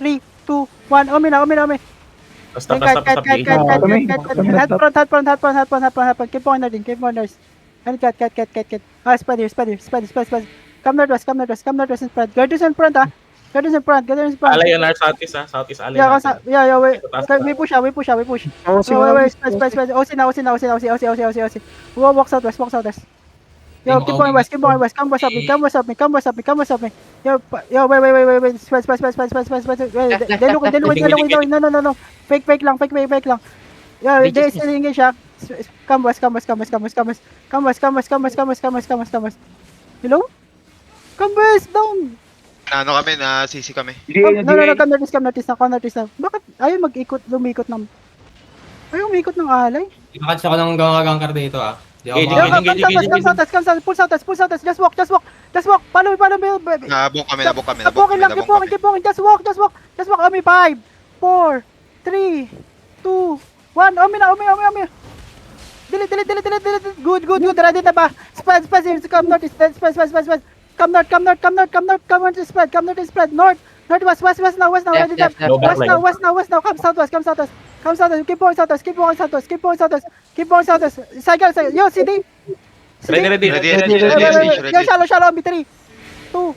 3, 2, 1. Umi na. Stop. Head front. Keep on nerding. And cut. Spider. Come northwest and spread. Guardians in front. Alay yun, Southeast alay Yeah, natin. wait. We push. Oh, Wait. Space. OC now. Walk southwest. Yo, keep going west. Come west up me. Yo, wait. Space. Wait, they looking. No. Fake lang. Yo, they still engage siya. Come west. Hello? Come west, down. Ano kami, na sisi kami. No, come northeast na. Bakit ayaw lumikot ng alay? Nakatch ako ng gangkar dito ah. Di ako Okay, makakita. Come south, pull south. Just walk. Follow me. Nabok kami. Keep walking. Just walk. Omi, 5, 4, 3, 2, 1. Omi na. Delete. Good. Ready na ba? Spread. Come northeast. Spread. Come north to spread. Northwest now. Ready na. West now. Come southwest. Keep going southwest. Cycle. Yo, CD. Ready. Yo, shallow. Omi, 3, 2.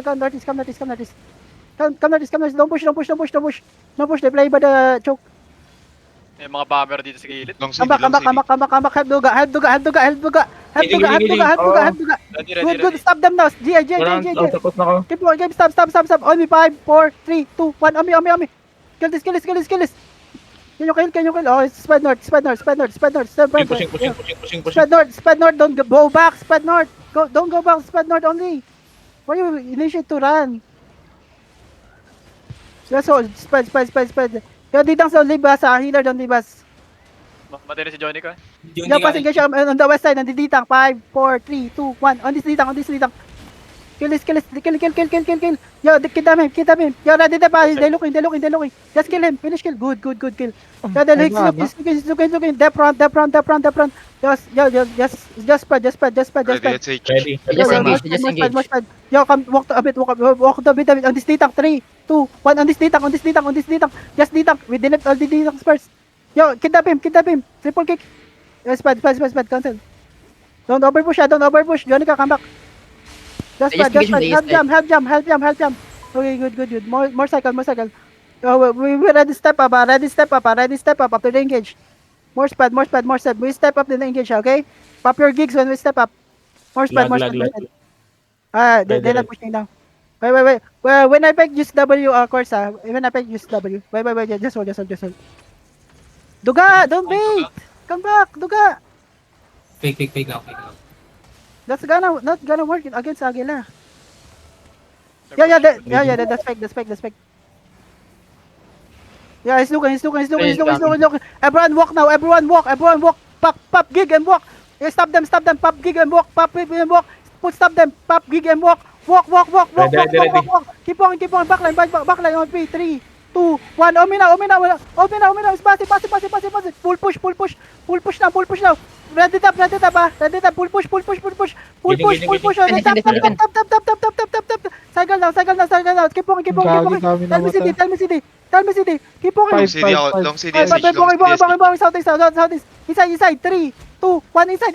Come northeast. Come northeast. Don't push. They play by the choke. May mga bomber dito sa gilid. Long city. Come back. Help Duga. Good. Stop them now. G. Tapos na ako. Keep going. Game. Stop. Only 5, 4, 3, 2, 1. Omi. Kill this. Can you kill? Oh, it's spread north. Pushing. Spread north. Don't go back. Spread north. Don't go back. Spread north only. Why you initiate to run? Let's hold. Spread. Yo, ditang sa libas, healer don't libas. Matindi si Johnny ka. Yo, passing ka siya on the west side, nanditang. 5, 4, 3, 2, 1. On this ditang. Kill. Yo, kita him. Yo, ready na pa. They looking. Just kill him. Finish kill. Good kill. Yo, he's looking. Dep front. Just spread. Ready, SH. Ready. Just engage. Yo, come walk a bit. On this ditang. 3, 2, 1. On this ditang. Just ditang. We delete all the ditang first. Yo, kidnap him. Triple kick. Spread. Cancel. Don't overpush. Johnny ka, come back. Just spread. Help jump. Okay, good. More cycle. We ready step up. After the engage. More spread. We step up then engage, okay? Pop your gigs when we step up. More spread. They're not pushing down. Wait. When I pick use W, course, when I pick use W. Wait. Just hold. Duga, don't wait. Come back, Duga. Fake lang. That's not gonna work against Aguila. Yeah, that's fake. Yeah, he's looking. Everyone walk now. Pop gig and walk. Yeah, stop them. Pop gig and walk. Stop them. Pop gig and walk. Walk. Ready. Keep on. Backline on 3, 2, 1. Omi na. Pass. Pull push now. Ready tap. Pull push. Cycle now. Keep on. Tell me CD. Keep on. Long city, SH. Bang. Southeast. Inside. 3, 2, 1. Inside.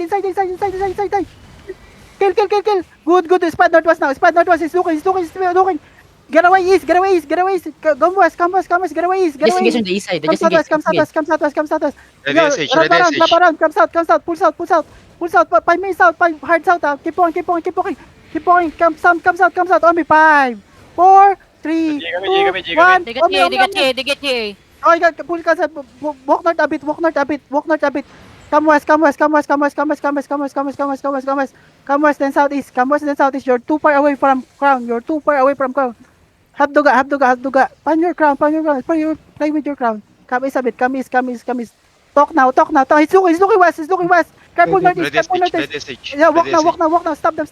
Kill. Good. Spread northwest now. He's looking. Get away east. Come west. Get away east. Just engage on the east side. Come southwest. Ready, SH. Wrap around. Come south. Pull south. 5 minutes south. 5 hard south. Keep on. Come south. Only 5, 4, 3, 2, 1. They get here. Oh, you got pull ka sa walk north a bit. Come west. Then southeast. You're too far away from crown. Have Duga. Find your crown. Play with your crown. Come east a bit. Come east. Talk now. He's looking west. Careful northeast. Yeah, walk now. Stop them.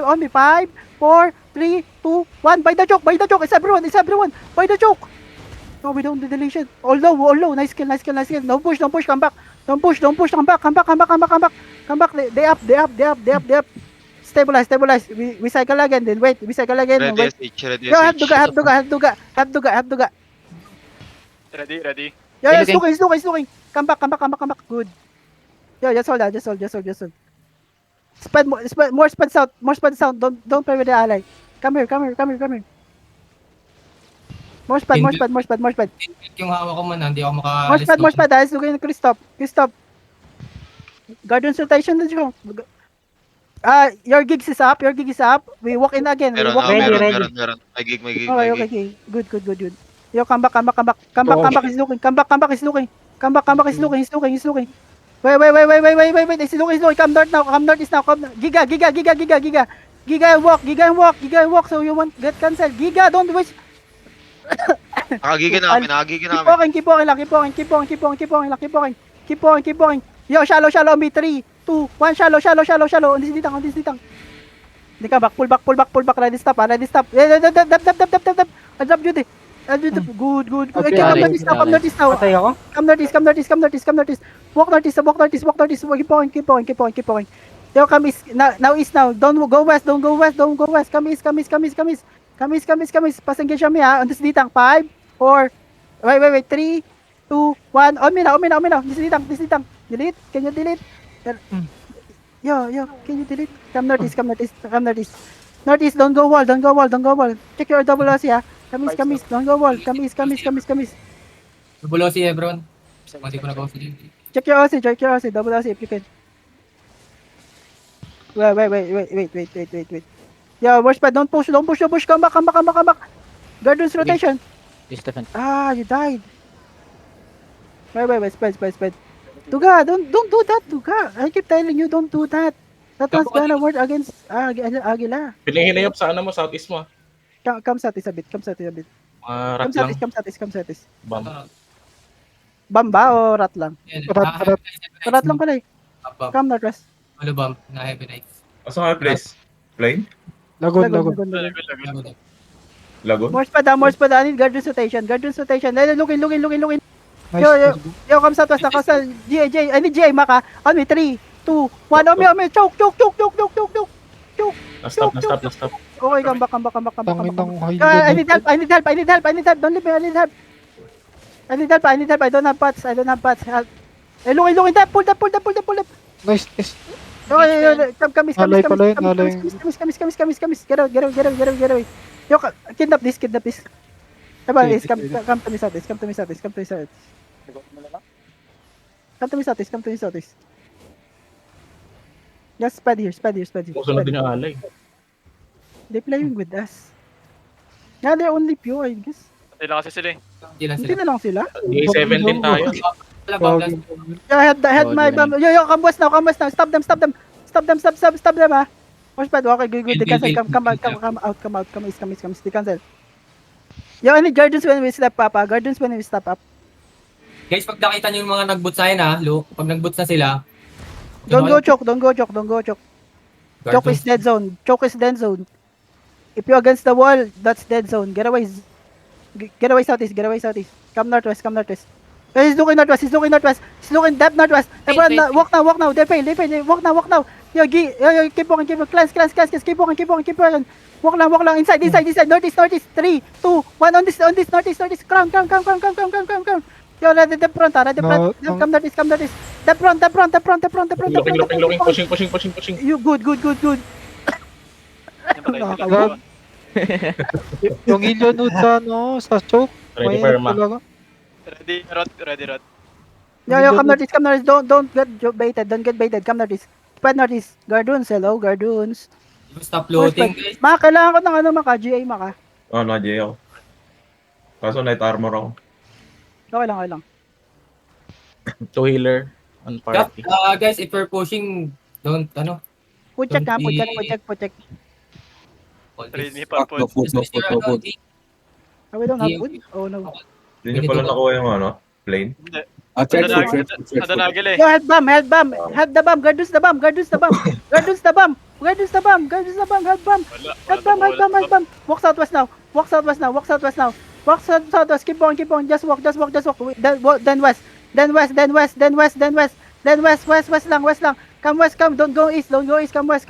On me. 5, 4, 3, 2, 1. By the choke. It's everyone. By the choke. No, we don't do deletion. All low. Nice kill. Don't push. Come back. Come back. They up. stabilize, stabilize. We cycle again, then wait. We cycle again, then Ready wait. SH, ready Yo, have SH. duga, have duga, have duga, have duga, have duga. Ready, ready. Yo, Hey, he's looking, he's looking, he's looking. Come back, come back, come back, come back. Good. Yo, just hold out, just hold, just hold, just hold. Spread more spread south, more spread south. Don't play with the ally. Come here, come here, come here, come here. More spread, more spread, more spread, more spread. Yung hawak ko man, hindi ako More makaalis. spread, more spread. Guys, looking at Christoph. Christoph. Guardian's rotation na siya. Your gigs is up, your gig is up. We walk in again. We Meron, walk oh, in meron, again. meron, meron. May gig, may gig, Okay, may okay, gig. okay. Good, good, good, good. Yo, come back, come back, come back. Come back, come back, he's looking. Come back, come back, he's looking. Come back, come back, he's looking, he's looking, he's looking. Wait, wait, wait, wait, wait, wait, wait, wait. He's looking, he's looking. Come north now, come north is now. Come. Giga, Giga, Giga, Giga, Giga. Giga and walk, Giga and walk, Giga and walk. So you want get cancel. Giga, don't wish. Nakagigil namin, nakagigil Keep namin. walking, keep walking lang, keep walking, keep walking, keep walking, keep walking lang, keep walking. Keep walking, keep walking. Yo, shallow, shallow, me. 3, 2, 1, shallow, shallow, shallow, shallow. On this ditang, on this ditang. Hindi ka back, pull back, pull back, pull back. Ready, stop, ready, stop. Dab. Drop duty. Good, good, good. Okay, Okay, come alright, northeast now, come northeast now. Patay ako? Come northeast, come northeast, come northeast, come northeast. Walk northeast, walk northeast, walk northeast. Keep walking, keep walking, keep walking, keep walking. Yo, come east, now east now. Don't go west, don't go west, don't go west. Come east, come east, come east, come east. Come east, come east, come east. Pasengge siya mi ha. On this ditang. 5, 4, wait. 3, 2, 1. On me now. This ditang. Delete. Can you delete? Yo, can you delete? Come northeast, come northeast, come northeast. Northeast, don't go wall. Check your double OC ha. Come east, don't go wall. Come east. Bulo si Ebron. Hindi ko nag-off din. Check your OC, double OC if you can. Wait. Yeah, watch pa, don't push, come back. Guardians rotation. Stefan. You died. Wait, spread. Tuga, don't do that, Tuga. I keep telling you, don't do that. That was gonna work against Aguila. Pinahinayop sa ano mo, southeast mo. Come southeast a bit. Rat Come lang. southeast. Bam. Bamba o rat lang? Rat. Rat lang pala eh. Come northwest. Ano ba? Na Heavy Knights. Asa nga place? Plane? Lagon. Lagun. Lagon? More spread. I need guardians rotation. Looking. Nice. Yo, come southwest na. GA. I need GA, Maka. On me, 3, 2, 1. On me. Choke. Na-stop. Okay, come back. Tangin ng high I need help. Don't leave me. I need help. I don't have pots. Help. Looking. Pull that. Nice. Okay, come. Alay pala yun, alay. Get out. Yo, kidnap this. Come to me southeast. Come to me southeast. Just spread here. Musunod din yung alay. They playing with us. Yeah, they're only few, I guess. Hindi lang kasi sila eh. Hindi na lang sila. DA17 tayo. Head my bomb. Yo, come west now. Stop them ha. Push pad. Okay, good. They cancel. Come out. Come east. They cancel. Yo, I need guardians when we step up. Guys, pag nakita nyo yung mga nag-boot sa akin pag nag-boot na sila, Don't go choke. Choke is dead zone. If you're against the wall, that's dead zone. Get away southeast. Come northwest. He's looking northwest. He's looking depth northwest. Everyone, walk now. They fail. Walk now. Yo, keep walking. Clans. Keep walking. Walk lang. Inside. Northeast. 3, 2, 1. On this northeast. Crown. Yo, ready the front. Come northeast. The front. Looking. Pushing. You good. Nakakagod. Yung Ilion Wood sa choke. Ready Mahirap for ma. talaga. Ready, rot. Yo, come northeast. Don't get baited. Come northeast. Spread northeast. Guardians, hello, Guardians. stop floating guys. Maka, kailangan ko ng GA, Maka. Na-J ako. Kaso night armor ako. Okay lang. Two healer on party. Guys, if you're pushing, don't Pucheck. Ready pa po. We don't have wood? Oh no. Hindi niyo pala nakuha yung plane? Hindi. Check. Nadanagil eh. Yo, head bomb. Head the bomb. Guardians the bomb. Head bomb. Walk southwest now. Keep on. Just walk. Then west. West lang. Come west. Don't go east. Come west.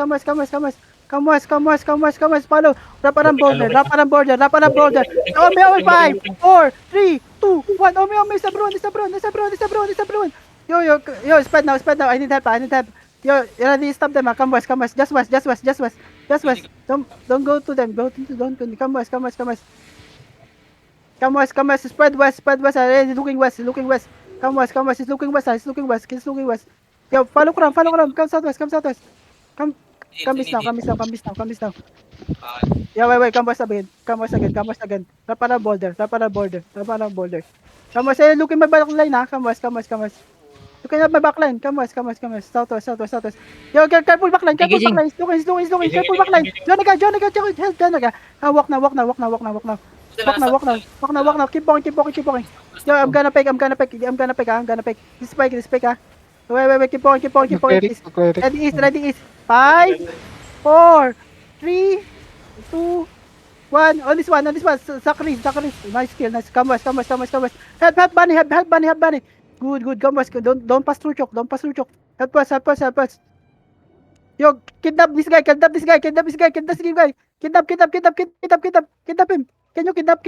Come west, come west, come west, come west. Follow. Wrap around border, wrap around border, wrap around border. Ome, ome, 5, 4, 3, 2, 1. Ome, isa bro, isa bro, isa bro, isa bro, isa bro. Yo, spread now, spread now. I need help, I need help. Yo, ready, stop them. Come west, come west. Just west, just west, just west, just west. Don't go to them. Don't. Come west, come west, come west. Come west, come west. Spread west, spread west. He's looking west, he's looking west. Come west, come west. He's looking west, he's looking west, he's looking west. Yo, follow Kram. Come southwest, come southwest. Come east now, come east now, come east now, come east now. Yeah, wait, come west again. Come west again, come west again. Wrap around border, wrap around border, wrap around border. Come west, look in my back line ha. Come west, come west, come west. Look at my back line. Come west, come west, come west. Southwest, southwest, southwest. Yo, careful back line, careful back line. He's looking. Careful back line. Jonaga. Walk now. Walk now. Keep walking. Yo, I'm gonna pick. This spike ha. Wait, keep walking. Cleric. Ready east. 5, 4, 3, 2, 1. On this one. Sakris. Nice kill. Come west. Help bunny. Good. Come west. Don't pass through choke. Help us. Yo, kidnap this guy. Kidnap him. Can you kidnap?